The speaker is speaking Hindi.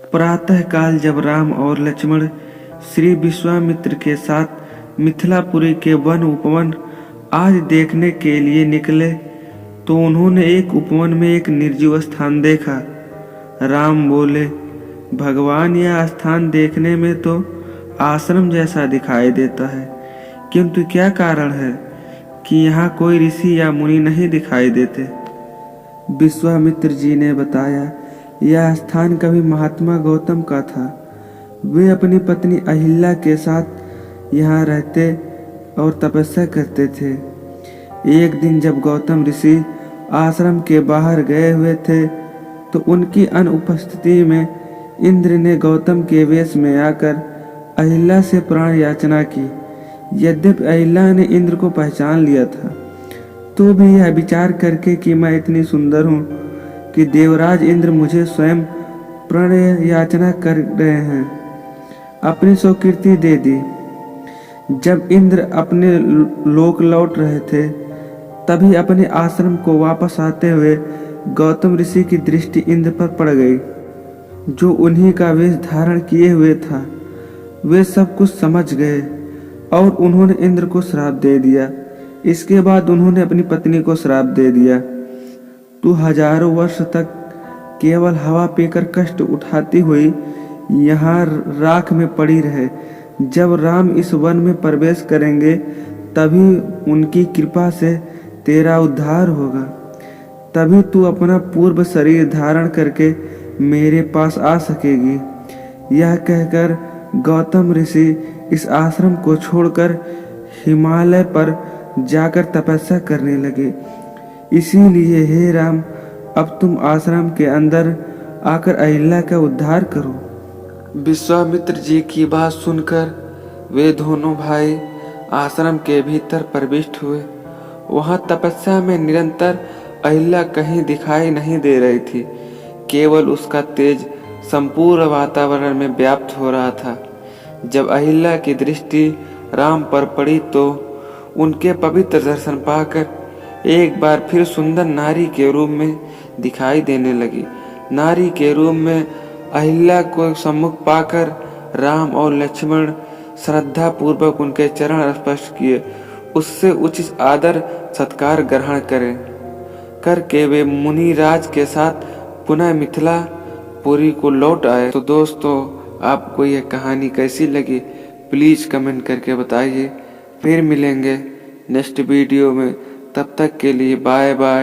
प्रातःकाल जब राम और लक्ष्मण श्री विश्वामित्र के साथ मिथिलापुरी के वन उपवन आदि देखने के लिए निकले तो उन्होंने एक उपवन में एक निर्जीव स्थान देखा। राम बोले, भगवान, यह स्थान देखने में तो आश्रम जैसा दिखाई देता है, किंतु क्या कारण है कि यहाँ कोई ऋषि या मुनि नहीं दिखाई देते? विश्वामित्र जी ने बताया, यह स्थान कभी महात्मा गौतम का था। वे अपनी पत्नी अहिल्या के साथ यहाँ रहते और तपस्या करते थे। एक दिन जब गौतम ऋषि आश्रम के बाहर गए हुए थे तो उनकी अनुपस्थिति में इंद्र ने गौतम के वेश में आकर अहिल्या से प्राण याचना की। यद्यपि अहिल्या ने इंद्र को पहचान लिया था तो भी यह विचार करके कि मैं इतनी सुंदर हूँ कि देवराज इंद्र मुझे स्वयं प्राण याचना कर रहे हैं, अपनी स्वीकृति दे दी। जब इंद्र अपने लोक लौट रहे थे तभी अपने आश्रम को वापस आते हुए गौतम ऋषि की दृष्टि इंद्र पर पड़ गई, जो उन्हीं का वेश धारण किए हुए था। वे सब कुछ समझ गए और उन्होंने इंद्र को श्राप दे दिया। इसके बाद उन्होंने अपनी पत्नी को श्राप दे दिया, तू हजारों वर्ष तक केवल हवा पीकर कष्ट उठाती हुई यहाँ राख में पड़ी रहे। जब राम इस वन में प्रवेश करेंगे तभी उनकी कृपा से तेरा उद्धार होगा। तभी तू अपना पूर्व शरीर धारण करके मेरे पास आ सकेगी। यह कहकर गौतम ऋषि इस आश्रम को छोड़कर हिमालय पर जाकर तपस्या करने लगे। इसीलिए हे राम, अब तुम आश्रम के अंदर आकर अहिल्या का उद्धार करो। विश्वामित्र जी की बात सुनकर वे दोनों भाई आश्रम के भीतर प्रविष्ट हुए। वहां तपस्या में निरंतर अहिल्या कहीं दिखाई नहीं दे रही थी, केवल उसका तेज संपूर्ण वातावरण में व्याप्त हो रहा था। जब अहिल्या की दृष्टि राम पर पड़ी तो उनके पवित्र दर्शन पाकर एक बार फिर सुंदर नारी के रूप में दिखाई देने लगी। नारी के रूप में अहिल्या को सम्मुख पाकर राम और लक्ष्मण श्रद्धा पूर्वक उनके चरण स्पर्श किए। उससे उचित आदर सत्कार ग्रहण करके वे मुनि राज के साथ पुनः मिथिलापुरी को लौट आए। तो दोस्तों, आपको यह कहानी कैसी लगी प्लीज कमेंट करके बताइए। फिर मिलेंगे नेक्स्ट वीडियो में, तब तक के लिए बाय बाय।